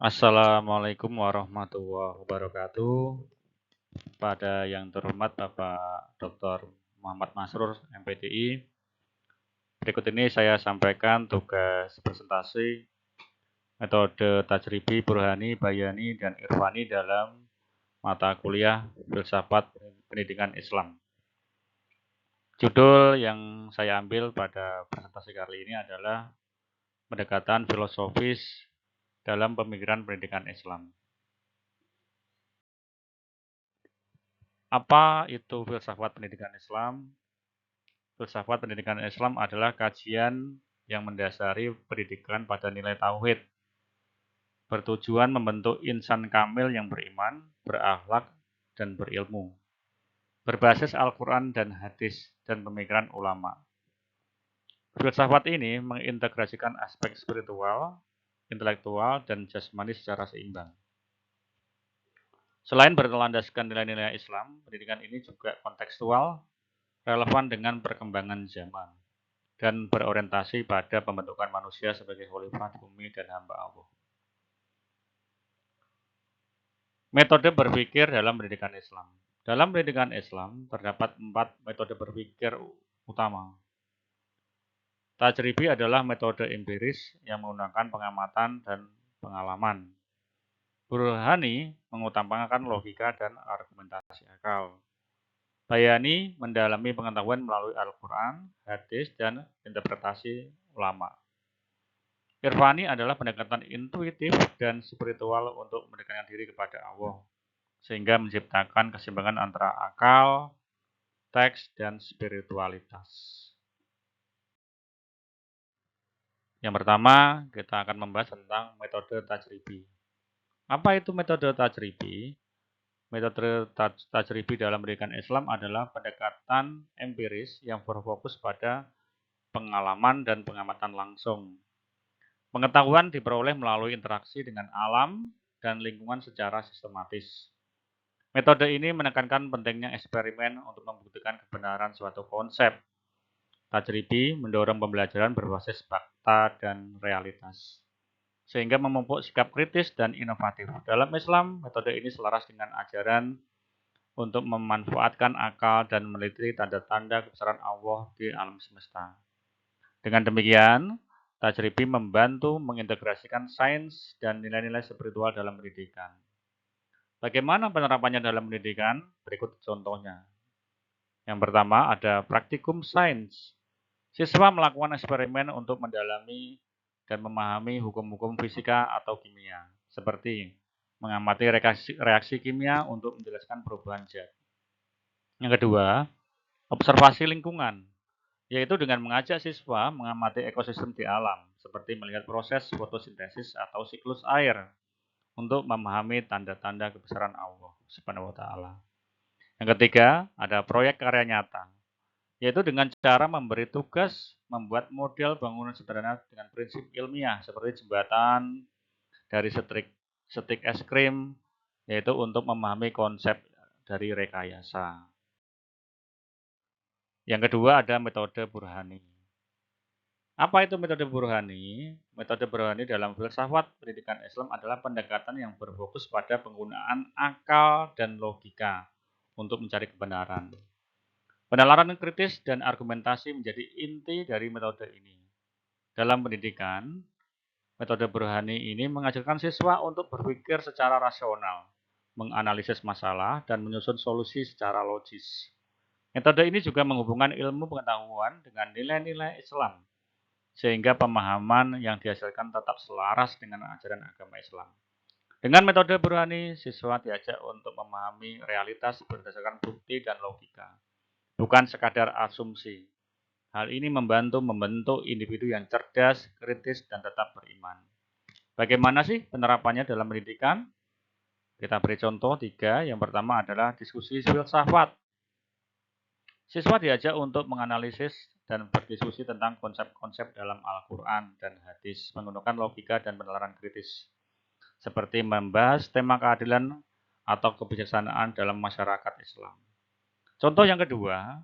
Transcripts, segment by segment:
Assalamualaikum warahmatullahi wabarakatuh. Pada yang terhormat Bapak Dr. Muhammad Masrur, MPDI. Berikut ini saya sampaikan tugas presentasi metode tajribi Burhani, Bayani, dan Irfani dalam mata kuliah Filsafat Pendidikan Islam. Judul yang saya ambil pada presentasi kali ini adalah pendekatan filosofis dalam pemikiran pendidikan Islam. Apa itu filsafat pendidikan Islam? Filsafat pendidikan Islam adalah kajian yang mendasari pendidikan pada nilai tauhid, bertujuan membentuk insan kamil yang beriman, berakhlak, dan berilmu, berbasis Al-Quran dan hadis dan pemikiran ulama. Filsafat ini mengintegrasikan aspek spiritual, intelektual, dan jasmani secara seimbang. Selain berlandaskan nilai-nilai Islam, pendidikan ini juga kontekstual, relevan dengan perkembangan zaman, dan berorientasi pada pembentukan manusia sebagai khalifah di bumi dan hamba Allah. Metode berpikir dalam pendidikan Islam. Dalam pendidikan Islam terdapat 4 metode berpikir utama. Tajribi adalah metode empiris yang menggunakan pengamatan dan pengalaman. Burhani mengutamakan logika dan argumentasi akal. Bayani mendalami pengetahuan melalui Al-Quran, hadis, dan interpretasi ulama. Irfani adalah pendekatan intuitif dan spiritual untuk mendekatkan diri kepada Allah, sehingga menciptakan keseimbangan antara akal, teks, dan spiritualitas. Yang pertama, kita akan membahas tentang metode tajribi. Apa itu metode tajribi? Metode tajribi dalam pendidikan Islam adalah pendekatan empiris yang berfokus pada pengalaman dan pengamatan langsung. Pengetahuan diperoleh melalui interaksi dengan alam dan lingkungan secara sistematis. Metode ini menekankan pentingnya eksperimen untuk membuktikan kebenaran suatu konsep. Tajribi mendorong pembelajaran berbasis fakta dan realitas, sehingga memupuk sikap kritis dan inovatif. Dalam Islam, metode ini selaras dengan ajaran untuk memanfaatkan akal dan meneliti tanda-tanda kebesaran Allah di alam semesta. Dengan demikian, tajribi membantu mengintegrasikan sains dan nilai-nilai spiritual dalam pendidikan. Bagaimana penerapannya dalam pendidikan? Berikut contohnya. Yang pertama ada praktikum sains. Siswa melakukan eksperimen untuk mendalami dan memahami hukum-hukum fisika atau kimia, seperti mengamati reaksi kimia untuk menjelaskan perubahan zat. Yang kedua, observasi lingkungan, yaitu dengan mengajak siswa mengamati ekosistem di alam, seperti melihat proses fotosintesis atau siklus air, untuk memahami tanda-tanda kebesaran Allah Subhanahu wa Ta'ala. Yang ketiga, ada proyek karya nyata, yaitu dengan cara memberi tugas membuat model bangunan sederhana dengan prinsip ilmiah seperti jembatan dari setik es krim, yaitu untuk memahami konsep dari rekayasa. Yang kedua ada metode Burhani. Apa itu metode Burhani? Metode Burhani dalam filsafat pendidikan Islam adalah pendekatan yang berfokus pada penggunaan akal dan logika untuk mencari kebenaran. Penalaran kritis dan argumentasi menjadi inti dari metode ini. Dalam pendidikan, metode Burhani ini mengajarkan siswa untuk berpikir secara rasional, menganalisis masalah, dan menyusun solusi secara logis. Metode ini juga menghubungkan ilmu pengetahuan dengan nilai-nilai Islam, sehingga pemahaman yang dihasilkan tetap selaras dengan ajaran agama Islam. Dengan metode Burhani, siswa diajak untuk memahami realitas berdasarkan bukti dan logika, bukan sekadar asumsi. Hal ini membantu membentuk individu yang cerdas, kritis, dan tetap beriman. Bagaimana sih penerapannya dalam pendidikan? Kita beri contoh 3. Yang pertama adalah diskusi filsafat. Siswa diajak untuk menganalisis dan berdiskusi tentang konsep-konsep dalam Al-Quran dan hadis menggunakan logika dan penalaran kritis, seperti membahas tema keadilan atau kebijaksanaan dalam masyarakat Islam. Contoh yang kedua,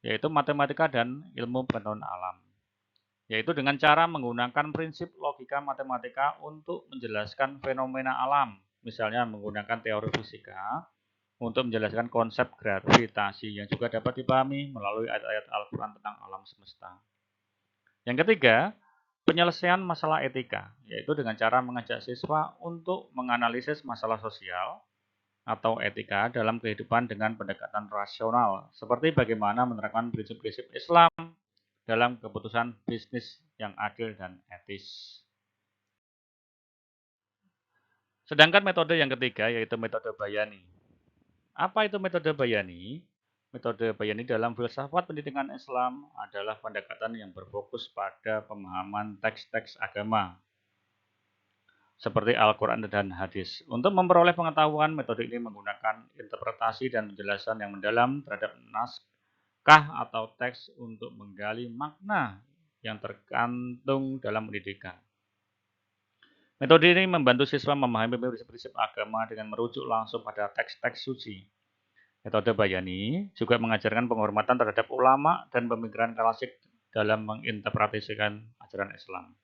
yaitu matematika dan ilmu pengetahuan alam. yaitu dengan cara menggunakan prinsip logika matematika untuk menjelaskan fenomena alam, misalnya menggunakan teori fisika untuk menjelaskan konsep gravitasi yang juga dapat dipahami melalui ayat-ayat Al-Quran tentang alam semesta. Yang ketiga, penyelesaian masalah etika, yaitu dengan cara mengajak siswa untuk menganalisis masalah sosial atau etika dalam kehidupan dengan pendekatan rasional, seperti bagaimana menerapkan prinsip-prinsip Islam dalam keputusan bisnis yang adil dan etis. Sedangkan metode yang ketiga yaitu metode Bayani. Apa itu metode Bayani? Metode Bayani dalam filsafat pendidikan Islam adalah pendekatan yang berfokus pada pemahaman teks-teks agama seperti Al-Quran dan hadis. Untuk memperoleh pengetahuan, metode ini menggunakan interpretasi dan penjelasan yang mendalam terhadap naskah atau teks untuk menggali makna yang terkandung dalam pendidikan. Metode ini membantu siswa memahami prinsip-prinsip agama dengan merujuk langsung pada teks-teks suci. Metode Bayani juga mengajarkan penghormatan terhadap ulama dan pemikiran klasik dalam menginterpretasikan ajaran Islam.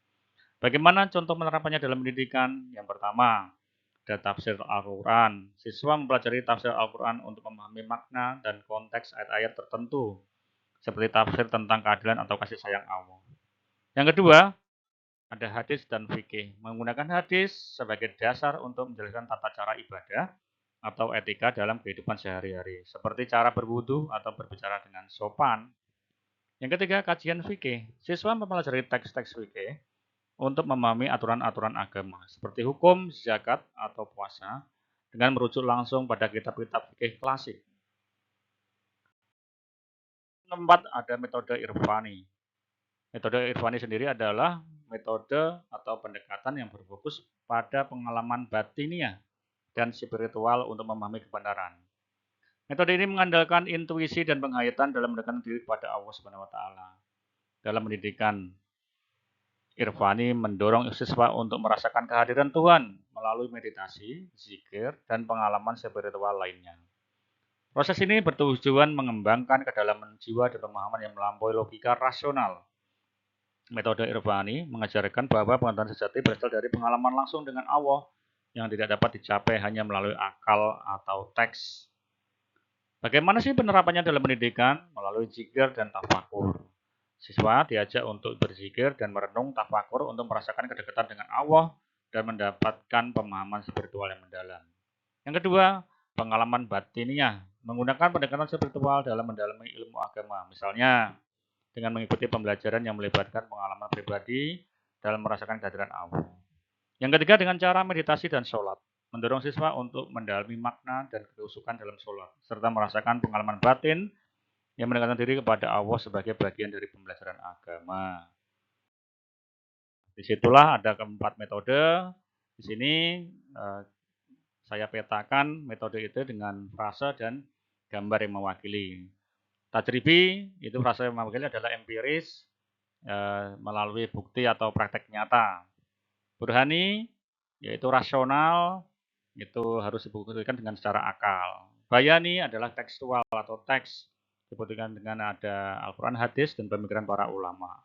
Bagaimana contoh penerapannya dalam pendidikan? Yang pertama, ada tafsir Al-Quran. Siswa mempelajari tafsir Al-Quran untuk memahami makna dan konteks ayat-ayat tertentu, seperti tafsir tentang keadilan atau kasih sayang Allah. Yang kedua, ada hadis dan fikih. Menggunakan hadis sebagai dasar untuk menjelaskan tata cara ibadah atau etika dalam kehidupan sehari-hari, seperti cara berwudu atau berbicara dengan sopan. Yang ketiga, kajian fikih. Siswa mempelajari teks-teks fikih untuk memahami aturan-aturan agama, seperti hukum, zakat, atau puasa, dengan merujuk langsung pada kitab-kitab fikih klasik. Keempat, ada metode Irfani. Metode Irfani sendiri adalah metode atau pendekatan yang berfokus pada pengalaman batiniah dan spiritual untuk memahami kebenaran. Metode ini mengandalkan intuisi dan penghayatan dalam mendekatkan diri kepada Allah Subhanahu wa taala. Dalam pendidikan, Irfani mendorong siswa untuk merasakan kehadiran Tuhan melalui meditasi, zikir, dan pengalaman spiritual lainnya. Proses ini bertujuan mengembangkan kedalaman jiwa dan pemahaman yang melampaui logika rasional. Metode Irfani mengajarkan bahwa pengetahuan sejati berasal dari pengalaman langsung dengan Allah yang tidak dapat dicapai hanya melalui akal atau teks. Bagaimana sih penerapannya dalam pendidikan? Melalui zikir dan tafakur. Siswa diajak untuk berzikir dan merenung tafakur untuk merasakan kedekatan dengan Allah dan mendapatkan pemahaman spiritual yang mendalam. Yang kedua, pengalaman batiniah. Menggunakan pendekatan spiritual dalam mendalami ilmu agama. Misalnya, dengan mengikuti pembelajaran yang melibatkan pengalaman pribadi dalam merasakan kehadiran Allah. Yang ketiga, dengan cara meditasi dan sholat. Mendorong siswa untuk mendalami makna dan kekhusyukan dalam sholat, serta merasakan pengalaman batin yang mendekatkan diri kepada Allah sebagai bagian dari pembelajaran agama. Disitulah ada keempat metode. Di sini saya petakan metode itu dengan frasa dan gambar yang mewakili. Tajribi itu frasa yang mewakili adalah empiris melalui bukti atau praktek nyata. Burhani yaitu rasional, itu harus dibuktikan dengan secara akal. Bayani adalah tekstual atau teks, dibuktikan dengan ada Al-Quran, hadis, dan pemikiran para ulama.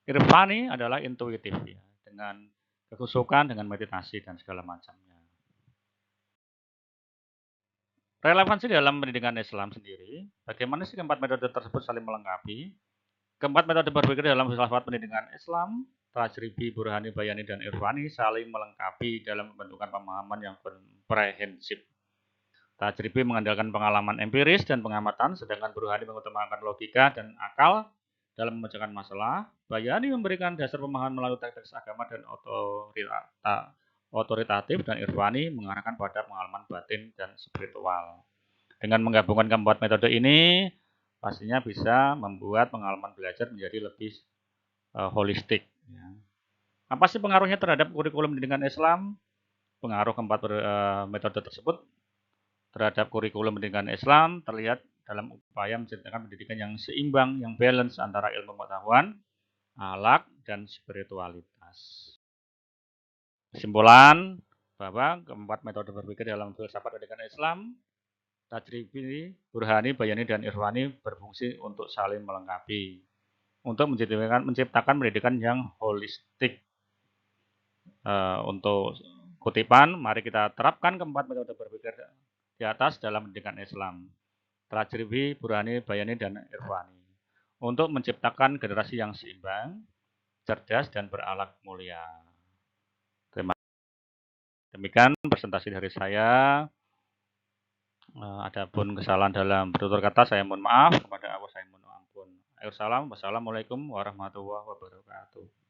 Irfani adalah intuitif, ya, dengan kekhusyukan, dengan meditasi, dan segala macamnya. Relevansi dalam pendidikan Islam sendiri, bagaimana sih keempat metode tersebut saling melengkapi? Keempat metode berpikir dalam filsafat pendidikan Islam, Tajribi, Burhani, Bayani, dan Irfani saling melengkapi dalam membentukkan pemahaman yang komprehensif. Tajribi mengandalkan pengalaman empiris dan pengamatan, sedangkan Burhani mengutamakan logika dan akal dalam memecahkan masalah. Bayani memberikan dasar pemahaman melalui teks-teks agama dan otoritatif, dan Irfani mengarahkan pada pengalaman batin dan spiritual. Dengan menggabungkan keempat metode ini, pastinya bisa membuat pengalaman belajar menjadi lebih holistik. Ya. Apa sih pengaruhnya terhadap kurikulum pendidikan Islam? Pengaruh keempat metode tersebut terhadap kurikulum pendidikan Islam terlihat dalam upaya menciptakan pendidikan yang seimbang, yang balance antara ilmu pengetahuan, akhlak, dan spiritualitas. Kesimpulan bahwa keempat metode berpikir dalam filsafat pendidikan Islam, Tajribi, Burhani, Bayani, dan Irfani berfungsi untuk saling melengkapi. untuk menciptakan pendidikan yang holistik. Untuk kutipan, mari kita terapkan keempat metode berpikir di atas dalam pendidikan Islam. Tajribi, Burhani, Bayani, dan Irfani. Untuk menciptakan generasi yang seimbang, cerdas, dan berakhlak mulia. Terima kasih. Demikian presentasi dari saya. Adapun kesalahan dalam bertutur kata, saya mohon maaf. Kepada Allah, saya mohon ampun. Wassalamualaikum warahmatullahi wabarakatuh.